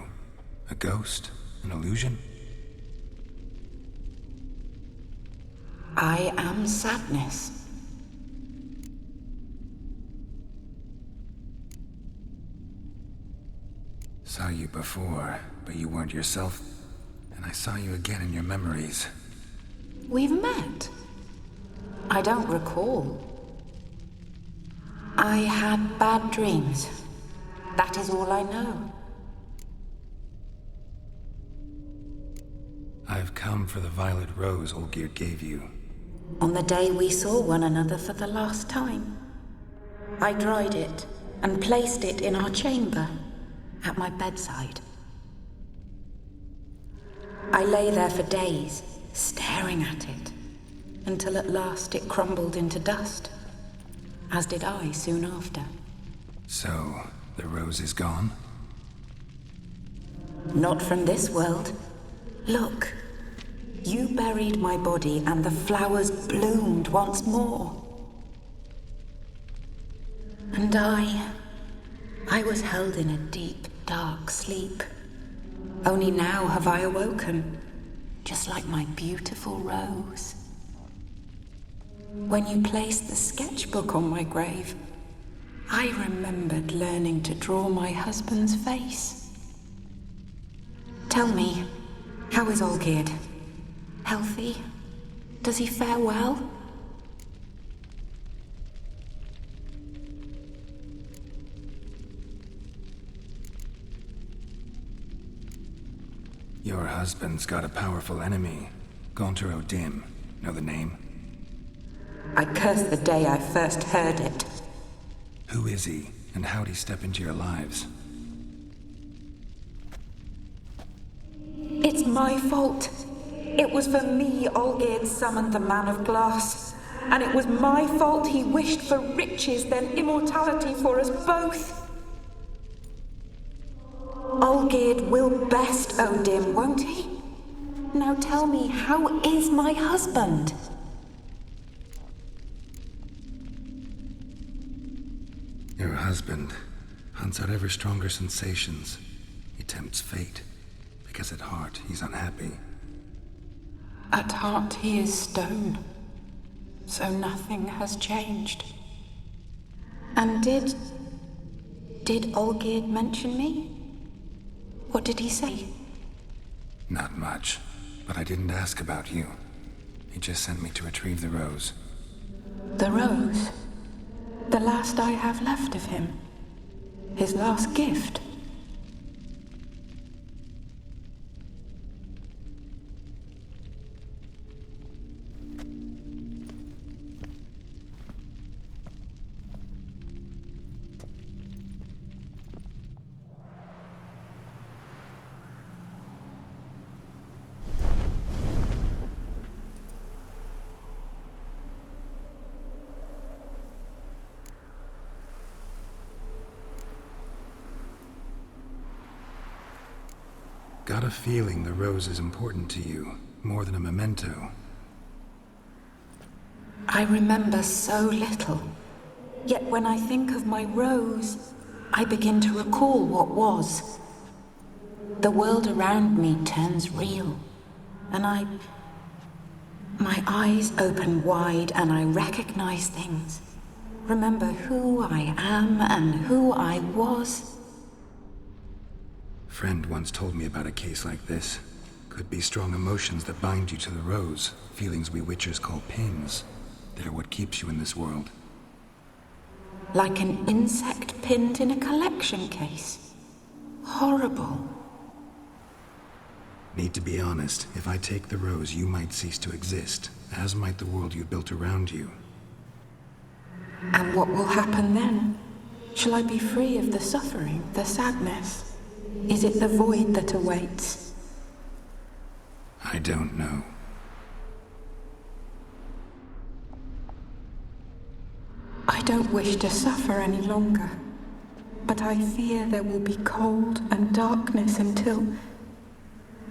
A ghost? An illusion? I am sadness. Saw you before, but you weren't yourself. And I saw you again in your memories. We've met. I don't recall. I had bad dreams. That is all I know. I've come for the violet rose Olgierd gave you. On the day we saw one another for the last time, I dried it and placed it in our chamber, at my bedside. I lay there for days, staring at it, until at last it crumbled into dust, as did I soon after. So, the rose is gone? Not from this world. Look, you buried my body and the flowers bloomed once more. And I was held in a deep, dark sleep. Only now have I awoken, just like my beautiful rose. When you placed the sketchbook on my grave, I remembered learning to draw my husband's face. Tell me, how is Olgierd? Healthy? Does he fare well? Your husband's got a powerful enemy. Gaunter O'Dim. Know the name? I curse the day I first heard it. Who is he, and how'd he step into your lives? It's my fault. It was for me Olgierd summoned the Man of Glass. And it was my fault he wished for riches, then immortality for us both. Olgierd will best O'Dim, won't he? Now tell me, how is my husband? Your husband hunts out ever stronger sensations. He tempts fate, because at heart he's unhappy. At heart he is stone, so nothing has changed. And did Olgierd mention me? What did he say? Not much, but I didn't ask about you. He just sent me to retrieve the rose. The rose? The last I have left of him? His last gift? Got a feeling the rose is important to you, more than a memento. I remember so little. Yet when I think of my rose, I begin to recall what was. The world around me turns real, and my eyes open wide and I recognize things. Remember who I am and who I was. Friend once told me about a case like this. Could be strong emotions that bind you to the rose, feelings we witchers call pins. They're what keeps you in this world. Like an insect pinned in a collection case. Horrible. Need to be honest, if I take the rose, you might cease to exist, as might the world you built around you. And what will happen then? Shall I be free of the suffering, the sadness? Is it the void that awaits? I don't know. I don't wish to suffer any longer, but I fear there will be cold and darkness until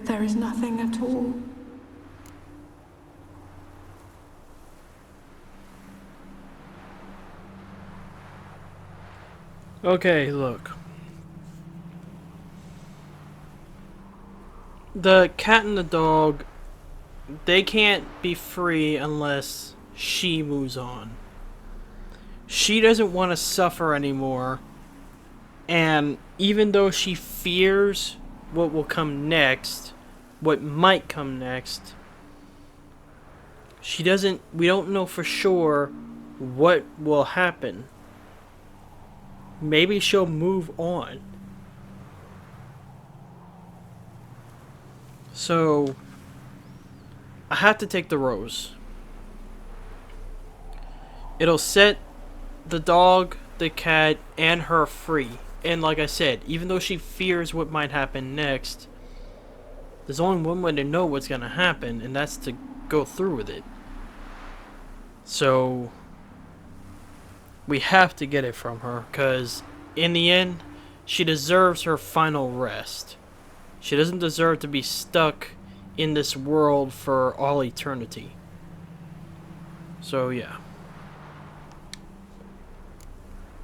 there is nothing at all. Okay, look. The cat and the dog, they can't be free unless she moves on. She doesn't want to suffer anymore, and even though she fears what will come next, what might come next, we don't know for sure what will happen. Maybe she'll move on. So, I have to take the rose. It'll set the dog, the cat, and her free. And like I said, even though she fears what might happen next, there's only one way to know what's gonna happen, and that's to go through with it. So, we have to get it from her, because in the end, she deserves her final rest. She doesn't deserve to be stuck in this world for all eternity. So, yeah.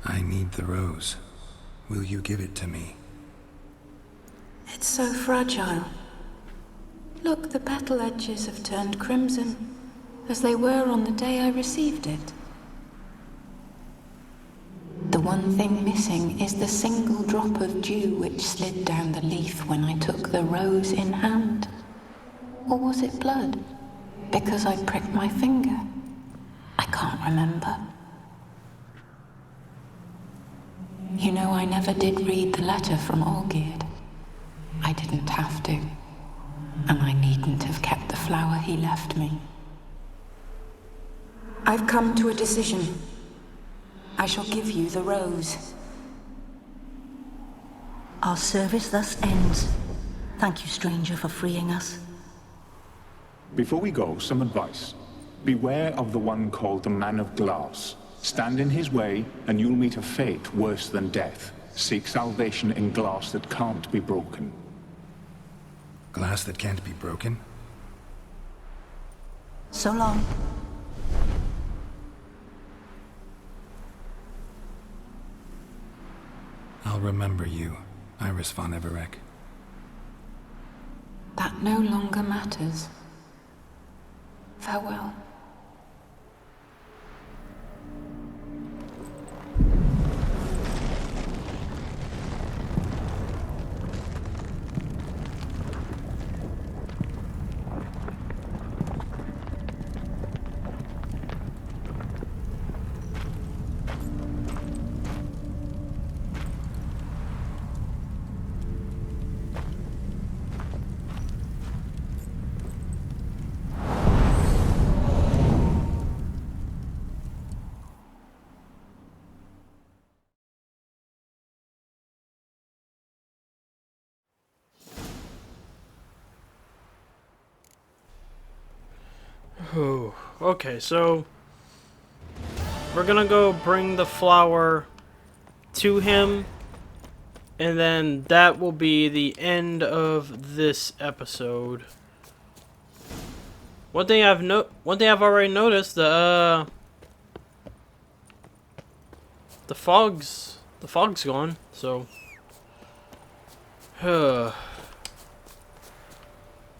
I need the rose. Will you give it to me? It's so fragile. Look, the petal edges have turned crimson, as they were on the day I received it. The one thing missing is the single drop of dew which slid down the leaf when I took the rose in hand. Or was it blood? Because I pricked my finger? I can't remember. You know, I never did read the letter from Olgierd. I didn't have to. And I needn't have kept the flower he left me. I've come to a decision. I shall give you the rose. Our service thus ends. Thank you, stranger, for freeing us. Before we go, some advice. Beware of the one called the Man of Glass. Stand in his way, and you'll meet a fate worse than death. Seek salvation in glass that can't be broken. Glass that can't be broken? So long. I'll remember you, Iris von Everec. That no longer matters. Farewell. Oh, okay, so we're gonna go bring the flower to him, And then that will be the end of this episode. One thing I've already noticed, the fog's gone, so but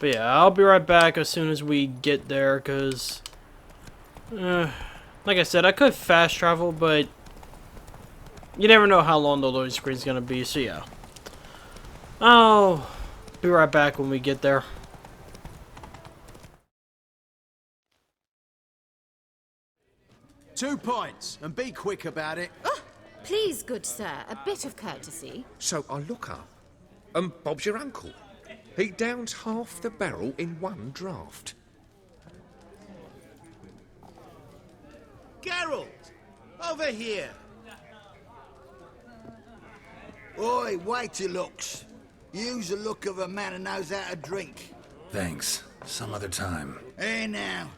yeah, I'll be right back as soon as we get there, cause like I said, I could fast travel, but you never know how long the loading screen's gonna be, so yeah. I'll be right back when we get there. Two points, and be quick about it. Oh, please, good sir, a bit of courtesy. So I look up, and Bob's your uncle. He downs half the barrel in one draught. Geralt! Over here! Oi, wait your looks. Use the look of a man who knows how to drink. Thanks. Some other time. Hey now,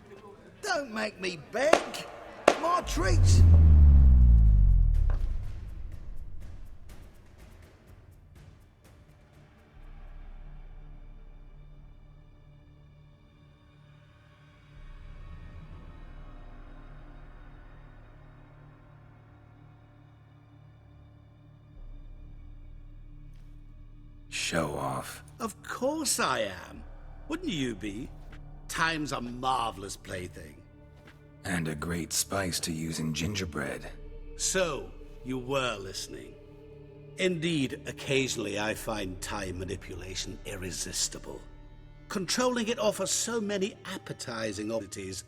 don't make me beg. My treats. Show off. Of course I am. Wouldn't you be? Time's a marvelous plaything. And a great spice to use in gingerbread. So, you were listening. Indeed, occasionally I find time manipulation irresistible. Controlling it offers so many appetizing oddities.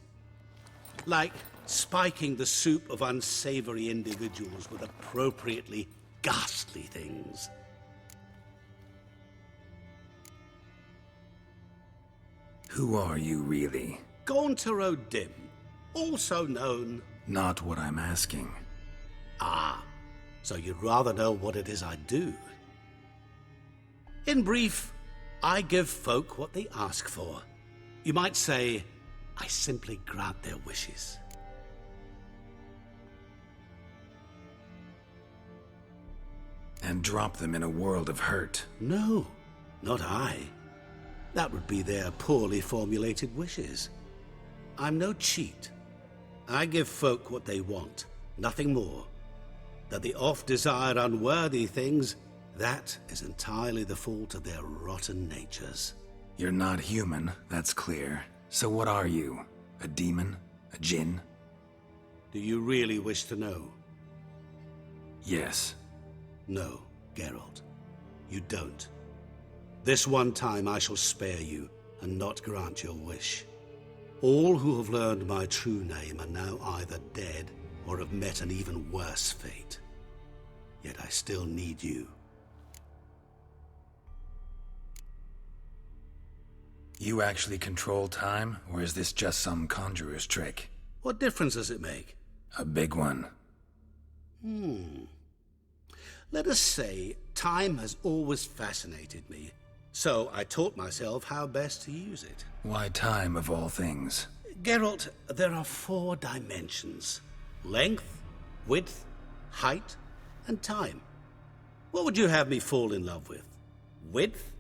Like spiking the soup of unsavory individuals with appropriately ghastly things. Who are you, really? Gaunter O'Dim, also known... Not what I'm asking. Ah, so you'd rather know what it is I do. In brief, I give folk what they ask for. You might say, I simply grant their wishes. And drop them in a world of hurt. No, not I. That would be their poorly formulated wishes. I'm no cheat. I give folk what they want, nothing more. That they oft desire unworthy things, that is entirely the fault of their rotten natures. You're not human, that's clear. So what are you? A demon? A djinn? Do you really wish to know? Yes. No, Geralt. You don't. This one time I shall spare you, and not grant your wish. All who have learned my true name are now either dead, or have met an even worse fate. Yet I still need you. You actually control time, or is this just some conjurer's trick? What difference does it make? A big one. Let us say, time has always fascinated me. So I taught myself how best to use it. Why time, of all things? Geralt, there are 4 dimensions. Length, width, height, and time. What would you have me fall in love with? Width?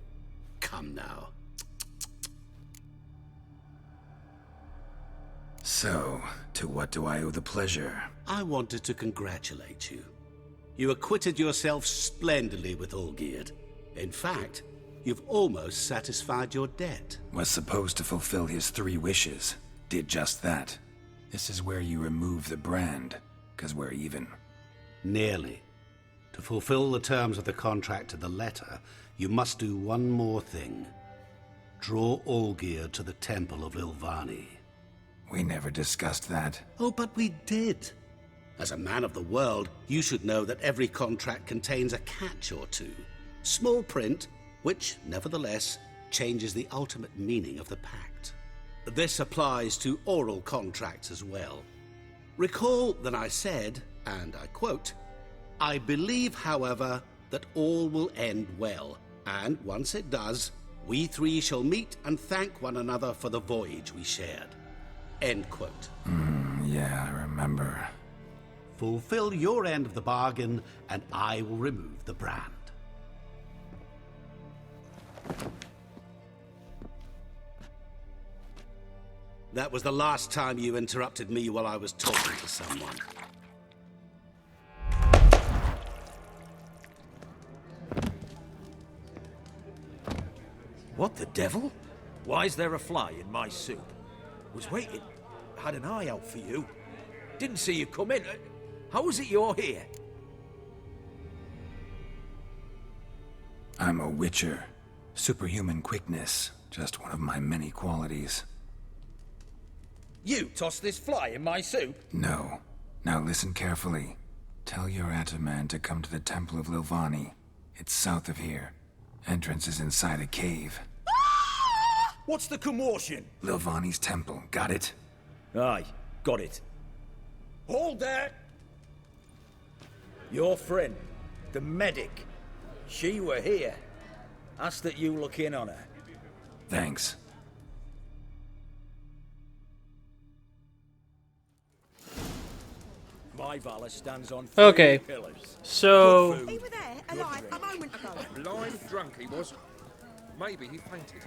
Come now. So, to what do I owe the pleasure? I wanted to congratulate you. You acquitted yourself splendidly with Olgierd. In fact, you've almost satisfied your debt. Was supposed to fulfill his 3 wishes. Did just that. This is where you remove the brand, 'cause we're even. Nearly. To fulfill the terms of the contract to the letter, you must do one more thing. Draw Olgierd to the Temple of Ilvani. We never discussed that. Oh, but we did. As a man of the world, you should know that every contract contains a catch or two. Small print, which, nevertheless, changes the ultimate meaning of the pact. This applies to oral contracts as well. Recall that I said, and I quote, "I believe, however, that all will end well, and once it does, we 3 shall meet and thank one another for the voyage we shared." End quote. Yeah, I remember. Fulfill your end of the bargain, and I will remove the brand. That was the last time you interrupted me while I was talking to someone. What the devil? Why is there a fly in my soup? Was waiting. Had an eye out for you. Didn't see you come in. How is it you're here? I'm a witcher. Superhuman quickness. Just one of my many qualities. You tossed this fly in my soup? No. Now listen carefully. Tell your Ataman to come to the Temple of Lilvani. It's south of here. Entrance is inside a cave. What's the commotion? Lilvani's temple. Got it? Aye, got it. Hold there! Your friend, the medic. She were here. Ask that you look in on her. Thanks. My Valor stands on Okay, pillars. so He were there, alive, a moment ago. Blind drunk he was. Maybe he fainted.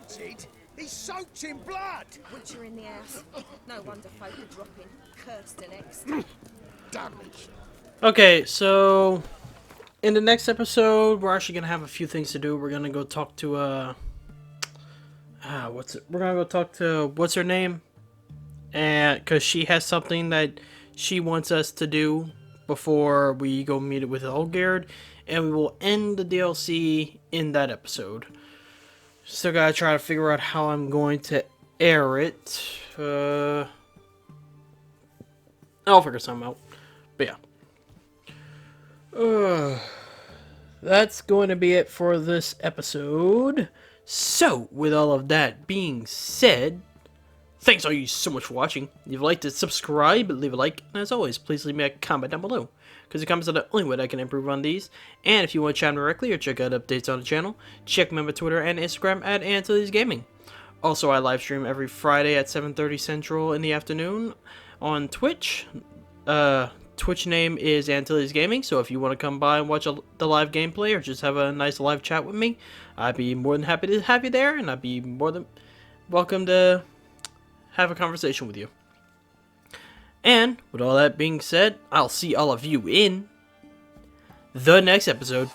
Fainted? He's soaked in blood! Witcher in the house. No wonder folk are dropping. Cursed and next. Damage. okay, so in the next episode, we're actually gonna have a few things to do. We're gonna go talk to we're gonna go talk to what's her name, and because she has something that she wants us to do before we go meet it with Olgerd, and we will end the DLC in that episode. Still gotta try to figure out how I'm going to air it. I'll figure something out. But yeah. That's going to be it for this episode. So, with all of that being said, thanks all you so much for watching. If you'd like to subscribe, leave a like, and as always, please leave me a comment down below, because the comments are the only way that I can improve on these. And if you want to chat directly or check out updates on the channel, check me out on Twitter and Instagram at Antilles Gaming. Also, I live stream every Friday at 7:30 Central in the afternoon on Twitch. Twitch name is Antilles Gaming, so if you want to come by and watch the live gameplay or just have a nice live chat with me, I'd be more than happy to have you there, and I'd be more than welcome to have a conversation with you. And with all that being said, I'll see all of you in the next episode.